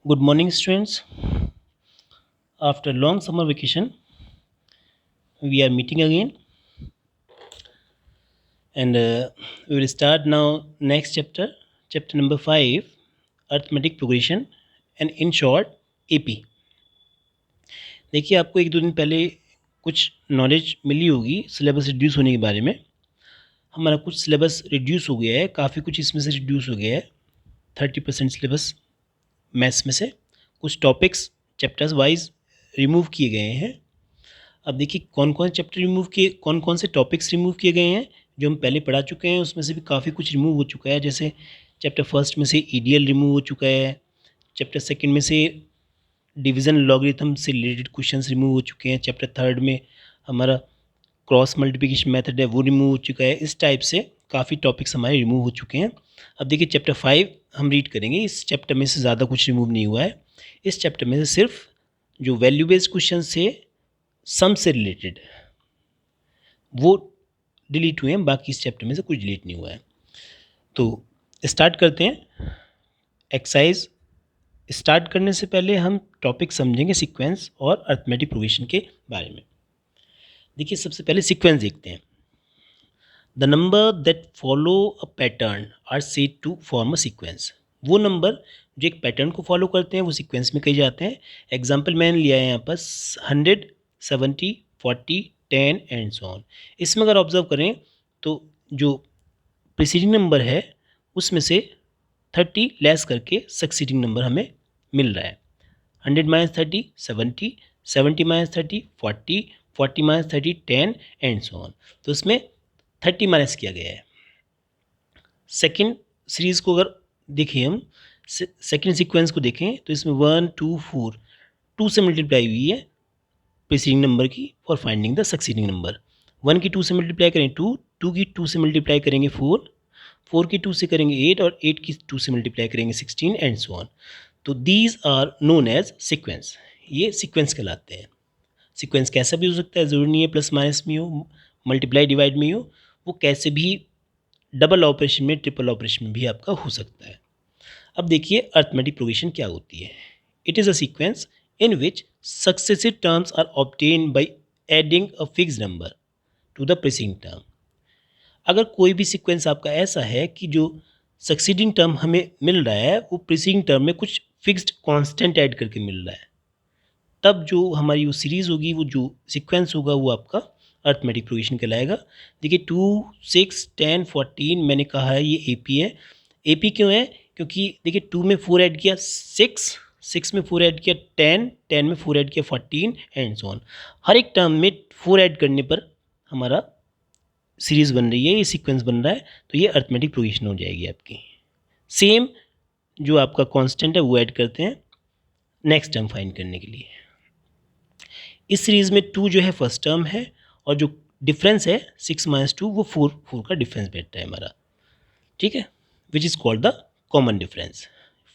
Good morning, students. After long summer vacation, we are meeting again, and we will start now next chapter, chapter number 5, arithmetic progression, and in short, AP. देखिए आपको एक दो दिन पहले कुछ knowledge मिली होगी syllabus reduce होने के बारे में। हमारा कुछ सिलेबस रिड्यूस हो गया है, काफ़ी कुछ इसमें से रिड्यूस हो गया है। 30% सिलेबस मैथ्स में से कुछ टॉपिक्स चैप्टर्स वाइज रिमूव किए गए हैं। अब देखिए कौन कौन चैप्टर रिमूव किए, कौन कौन से टॉपिक्स रिमूव किए गए हैं जो हम पहले पढ़ा चुके हैं। उसमें से भी काफ़ी कुछ रिमूव हो चुका है। जैसे चैप्टर फर्स्ट में से ईडीएल रिमूव हो चुका है, चैप्टर सेकंड में से डिवीज़न लॉगरिथम से रिलेटेड क्वेश्चंस रिमूव हो चुके हैं, चैप्टर थर्ड में हमारा क्रॉस मल्टीप्लिकेशन मेथड है वो रिमूव हो चुका है। इस टाइप से काफ़ी टॉपिक्स हमारे रिमूव हो चुके हैं। अब देखिए चैप्टर 5 हम रीड करेंगे। इस चैप्टर में से ज़्यादा कुछ रिमूव नहीं हुआ है। इस चैप्टर में से सिर्फ जो वैल्यू बेस्ड क्वेश्चन से सम से रिलेटेड वो डिलीट हुए हैं, बाकी इस चैप्टर में से कुछ डिलीट नहीं हुआ है। तो स्टार्ट करते हैं एक्सरसाइज। स्टार्ट करने से पहले हम टॉपिक समझेंगे सीक्वेंस और अरिथमेटिक प्रोग्रेशन के बारे में। देखिए सबसे पहले सीक्वेंस देखते हैं। The number that follow a pattern are said to form a sequence. वो नंबर जो एक पैटर्न को फॉलो करते हैं वो सीक्वेंस में कहे जाते हैं। एग्जाम्पल मैंने लिया है यहाँ पर 100, 70, 40, 10 एंड सो ऑन। इसमें अगर ऑब्जर्व करें तो जो प्रीसीडिंग नंबर है उसमें से 30 लेस करके सक्सीडिंग नंबर हमें मिल रहा है। 100 minus 30 70, 70 minus 30 40, 40 minus 30 10 and so on. तो उसमें 30 माइनस किया गया है। सेकेंड सीरीज़ को अगर देखें हम, सेकेंड सीक्वेंस को देखें तो इसमें 1 2 4 2 से मल्टीप्लाई हुई है प्रीसीडिंग नंबर की for finding the succeeding number. 1 की 2 से मल्टीप्लाई करें 2, 2 की 2 से मल्टीप्लाई करेंगे 4, 4 की 2 से करेंगे 8 और 8 की 2 से मल्टीप्लाई करेंगे 16 एंड सो ऑन। तो these are known as sequence. ये सीक्वेंस कहलाते हैं। सीक्वेंस कैसा भी हो सकता है, ज़रूरी नहीं है प्लस माइनस में हो, मल्टीप्लाई डिवाइड में हो, वो कैसे भी डबल ऑपरेशन में, ट्रिपल ऑपरेशन में भी आपका हो सकता है। अब देखिए अरिथमेटिक प्रोग्रेशन क्या होती है। It is a sequence in which successive terms are obtain by adding a fix number to the preceding term. अगर कोई भी सीक्वेंस आपका ऐसा है कि जो सक्सीडिंग टर्म हमें मिल रहा है वो प्रीसीडिंग टर्म में कुछ फिक्स्ड कांस्टेंट ऐड करके मिल रहा है, तब जो हमारी वो सीरीज़ होगी, वो जो सीक्वेंस होगा वो आपका अरिथमेटिक प्रोग्रेशन कहलाएगा। देखिए 2 6 10 14 मैंने कहा है ये एपी है। एपी क्यों है? क्योंकि देखिए 2 में 4 ऐड किया 6, 6 में 4 ऐड किया 10, 10 में 4 ऐड किया 14 एंड सो ऑन। हर एक टर्म में 4 ऐड करने पर हमारा सीरीज़ बन रही है, ये सीक्वेंस बन रहा है, तो ये अरिथमेटिक प्रोग्रेशन हो जाएगी आपकी। सेम जो आपका कांस्टेंट है वो ऐड करते हैं नेक्स्ट टर्म फाइंड करने के लिए। इस सीरीज़ में 2 जो है फर्स्ट टर्म है और जो डिफरेंस है 6 माइनस 2 वो 4 का डिफरेंस बैठता है हमारा, ठीक है, which is called the common difference.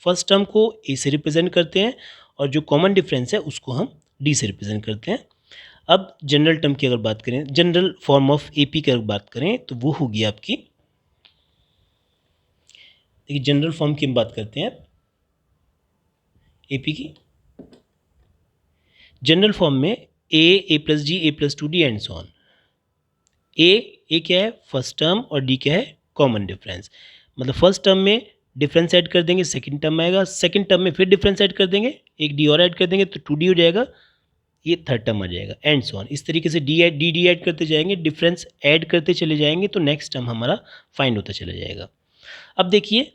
First term को ए से रिप्रेजेंट करते हैं और जो कॉमन डिफरेंस है उसको हम डी से रिप्रेजेंट करते हैं। अब जनरल टर्म की अगर बात करें, जनरल फॉर्म ऑफ एपी की अगर बात करें तो वो होगी आपकी, देखिए जनरल फॉर्म की हम बात करते हैं एपी की। जनरल फॉर्म में A plus G, A plus 2 D and so on. A क्या है? फर्स्ट टर्म, और डी क्या है? Common difference. मतलब फर्स्ट टर्म में डिफरेंस ऐड कर देंगे, सेकंड टर्म आएगा, सेकंड टर्म में फिर डिफरेंस ऐड कर देंगे, एक डी और ऐड कर देंगे तो 2d हो जाएगा, ये थर्ड टर्म आ जाएगा एंड सो ऑन। इस तरीके से डी ऐड करते जाएंगे, डिफरेंस ऐड करते चले जाएंगे तो नेक्स्ट टर्म हमारा फाइंड होता चला जाएगा। अब देखिए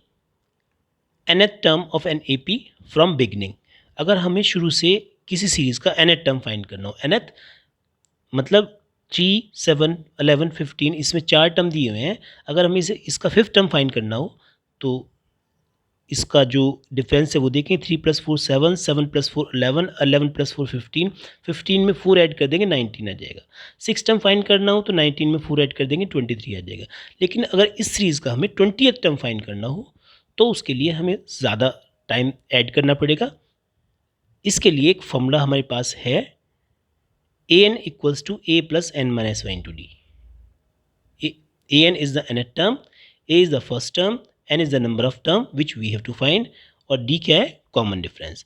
nth term of an AP from beginning. अगर हमें शुरू से किसी सीरीज़ का nth टर्म फाइंड करना हो, nth मतलब 3 7 11 15, इसमें 4 टर्म दिए हुए हैं। अगर हमें इसका फिफ्थ टर्म फाइंड करना हो तो इसका जो डिफरेंस है वो देखें, 3 + 4 7, 7 + 4 11, 11 + 4 15, 15 में 4 ऐड कर देंगे 19 आ जाएगा। सिक्स टर्म फाइंड करना हो तो 19 में 4 ऐड कर देंगे 23 आ जाएगा। लेकिन अगर इस सीरीज़ का हमें 20th टर्म फाइंड करना हो तो उसके लिए हमें ज़्यादा टाइम ऐड करना पड़ेगा। इसके लिए एक फॉर्मूला हमारे पास है, an equals to a plus n minus 1 into d. an is the nth term, a is the first term, n is the number of term which we have to find, और d क्या है? Common difference.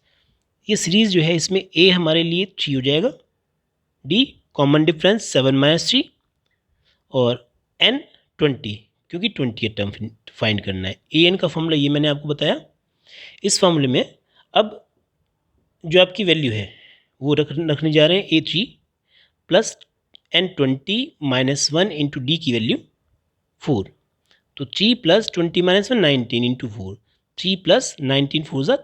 ये series जो है इसमें ए हमारे लिए 3 हो जाएगा, डी कॉमन डिफरेंस 7 - 3 और एन 20, क्योंकि 20 टर्म फाइंड करना है। ए एन का फॉर्मूला ये मैंने आपको बताया। इस फॉर्मूले में अब जो आपकी वैल्यू है वो रखने जा रहे हैं A3 plus N20 - 1 into D की वैल्यू 4। तो 3 प्लस 20 - 1 19 इंटू 4, 3 प्लस 19 4 ज़ा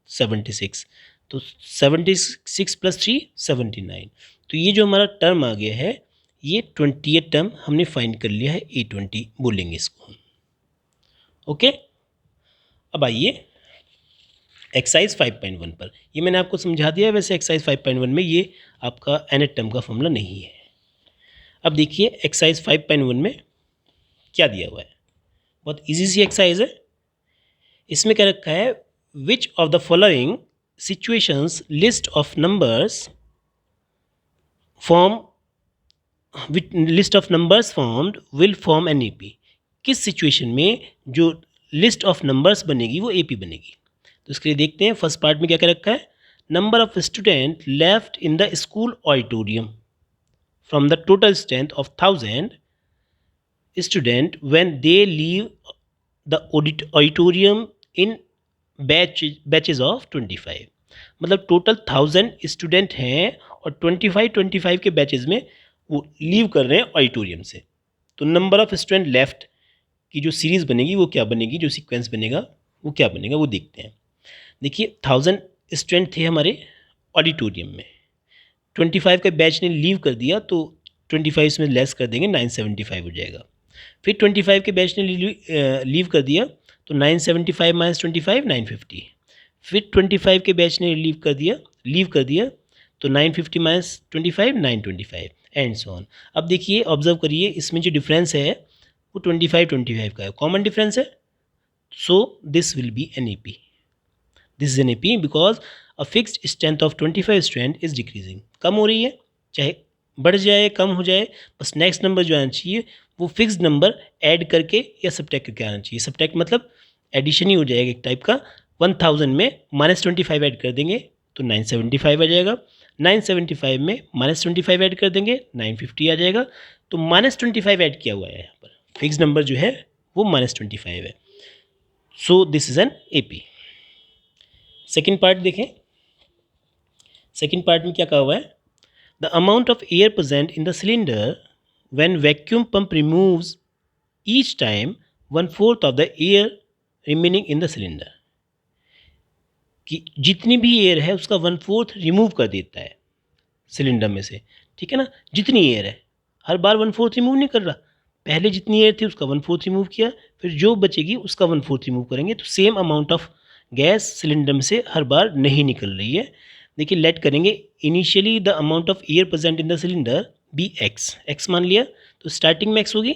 76, तो 76 प्लस 3 79। तो ये जो हमारा टर्म आ गया है ये 20th टर्म हमने फाइंड कर लिया है, A20 बोलेंगे इसको हम। ओके, अब आइए एक्सरसाइज 5.1 पर। ये मैंने आपको समझा दिया है, वैसे एक्सरसाइज 5.1 में ये आपका nth टर्म का फॉर्मूला नहीं है। अब देखिए एक्सरसाइज 5.1 में क्या दिया हुआ है, बहुत इजी सी एक्सरसाइज है। इसमें क्या रखा है, which of the following situations list of numbers form list of numbers formed will form an AP। किस सिचुएशन में जो लिस्ट ऑफ नंबर्स बनेगी वो AP बनेगी। तो इसके लिए देखते हैं फर्स्ट पार्ट में क्या क्या रखा है। Number of student left in the school auditorium from the total strength of 1000 student when they leave the auditorium in batches of 25। मतलब टोटल 1000 स्टूडेंट हैं और 25 के बैचेज में वो लीव कर रहे हैं ऑडिटोरियम से। तो नंबर ऑफ स्टूडेंट लेफ्ट की जो सीरीज़ बनेगी वो क्या बनेगी, जो सीक्वेंस बनेगा वो क्या बनेगा वो देखते हैं। देखिए 1000 स्टूडेंट थे हमारे ऑडिटोरियम में, 25 का बैच ने लीव कर दिया तो 25 इसमें लेस कर देंगे, 975 हो जाएगा। फिर 25 के बैच ने लीव कर दिया तो 975 - 25 950। फिर 25 के बैच ने लीव कर दिया तो 950 - 25 925 एंड सो ऑन। अब देखिए ऑब्जर्व करिए, इसमें जो डिफरेंस है वो 25 का है, कॉमन डिफरेंस है। So this will be an AP। This is an AP because a fixed strength of 25 strength is decreasing. कम हो रही है, चाहे बढ़ जाए कम हो जाए, बस नेक्स्ट नंबर जो आना चाहिए वो फिक्स्ड नंबर ऐड करके या सब्ट्रैक्ट करके आना चाहिए। सब्ट्रैक्ट मतलब एडिशन ही हो जाएगा एक टाइप का। 1000 में -25 ऐड कर देंगे तो 975 आ जाएगा, 975 में -25 ऐड कर देंगे 950 आ जाएगा। तो -25 ऐड किया हुआ है यहाँ पर, फिक्स नंबर जो है वो -25 है। So this is an AP। Second part देखें, सेकेंड पार्ट में क्या कहा हुआ है, the amount of air present in the cylinder when vacuum pump removes each time 1/4 of the air remaining in the cylinder. कि जितनी भी एयर है उसका 1/4 रिमूव कर देता है सिलेंडर में से, ठीक है ना। जितनी एयर है, हर बार 1/4 रिमूव नहीं कर रहा, पहले जितनी एयर थी उसका 1/4 रिमूव किया, फिर जो बचेगी उसका 1/4 रिमूव करेंगे। तो same amount of gas cylinder में से हर बार नहीं निकल रही है। देखिए लेट करेंगे, initially the amount of air present in the cylinder be x मान लिया, तो स्टार्टिंग में एक्स होगी।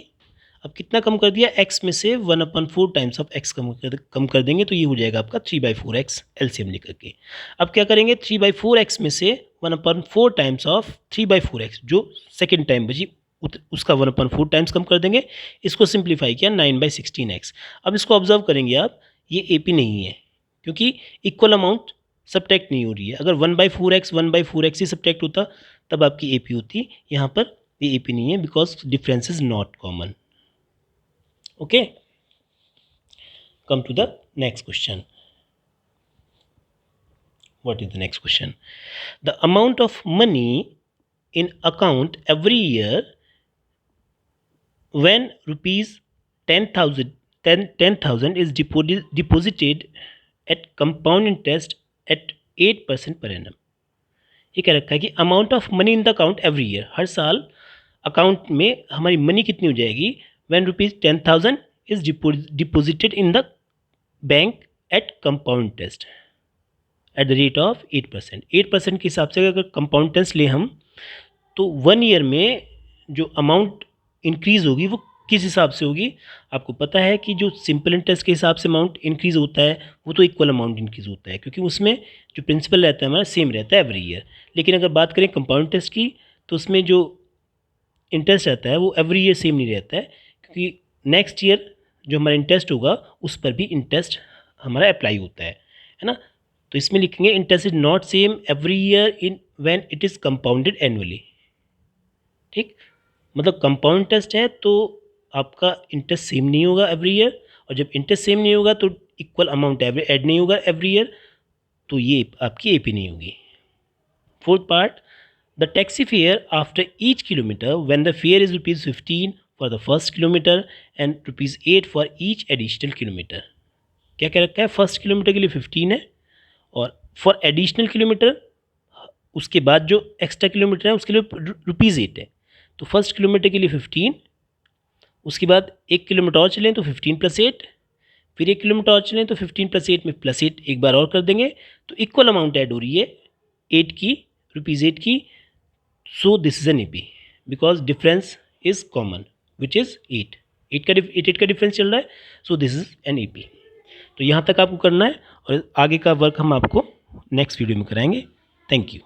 अब कितना कम कर दिया, एक्स में से 1/4 टाइम्स ऑफ एक्स कम कर देंगे तो ये हो जाएगा आपका 3/4x एलसीएम लेकर के। अब क्या करेंगे, 3/4x में से 1/4 टाइम्स ऑफ 3/4x जो सेकेंड टाइम बची उसका 1/4 टाइम्स कम कर देंगे। इसको सिंप्लीफाई किया 9/16x। अब इसको ऑब्जर्व करेंगे आप, ये AP नहीं है क्योंकि इक्वल अमाउंट सब्ट्रैक्ट नहीं हो रही है। अगर 1/4x ही सब्ट्रैक्ट होता तब आपकी AP होती, यहाँ पर ये AP नहीं है because difference is not common. Okay, come to the next question. What is the next question? The amount of money in account every year when rupees 10,000 is deposited at compound interest at 8% per annum. ये क्या रखा है कि amount of money in the account every year, हर साल account में हमारी money कितनी हो जाएगी, when rupees 10,000 is deposited in the bank at compound interest at the rate of 8%। 8% के हिसाब से अगर कंपाउंड इंटरेस्ट ले हम तो 1 ईयर में जो अमाउंट इंक्रीज़ होगी वो किस हिसाब से होगी। आपको पता है कि जो सिंपल इंटरेस्ट के हिसाब से अमाउंट इंक्रीज़ होता है वो तो इक्वल अमाउंट इंक्रीज़ होता है क्योंकि उसमें जो प्रिंसिपल रहता है हमारा सेम रहता है एवरी ईयर। लेकिन अगर बात करें कंपाउंड इंटरेस्ट की तो उसमें जो इंटरेस्ट रहता है वो एवरी ईयर सेम नहीं रहता है क्योंकि नेक्स्ट ईयर जो हमारा इंटरेस्ट होगा उस पर भी इंटरेस्ट हमारा अप्लाई होता है ना। तो इसमें लिखेंगे interest is not same every year in when it is compounded annually. ठीक, मतलब कंपाउंड इंटरेस्ट है तो आपका इंटरेस्ट सेम नहीं होगा एवरी ईयर, और जब इंटरेस्ट सेम नहीं होगा तो इक्वल अमाउंट ऐड नहीं होगा एवरी ईयर, तो ये आपकी एपी नहीं होगी। Fourth part, the taxi fare after each kilometre when the fair is ₹15 for the first kilometre and ₹8 for each additional kilometre. क्या क्या रखा है, फर्स्ट किलोमीटर के लिए 15 है, और फॉर एडिशनल किलोमीटर उसके बाद जो एक्स्ट्रा किलोमीटर है उसके लिए ₹8 है। तो फर्स्ट किलोमीटर के लिए 15, उसके बाद 1 किलोमीटर और चलें तो 15 + 8, फिर 1 किलोमीटर और चलें तो 15 + 8 में +8 एक बार और कर देंगे, तो इक्वल अमाउंट ऐड हो रही है 8 की, ₹8 की। So this is an AP because difference is common which is 8 का डिफरेंस चल रहा है, so this is an AP. तो यहाँ तक आपको करना है, और आगे का वर्क हम आपको नेक्स्ट वीडियो में कराएंगे। Thank you.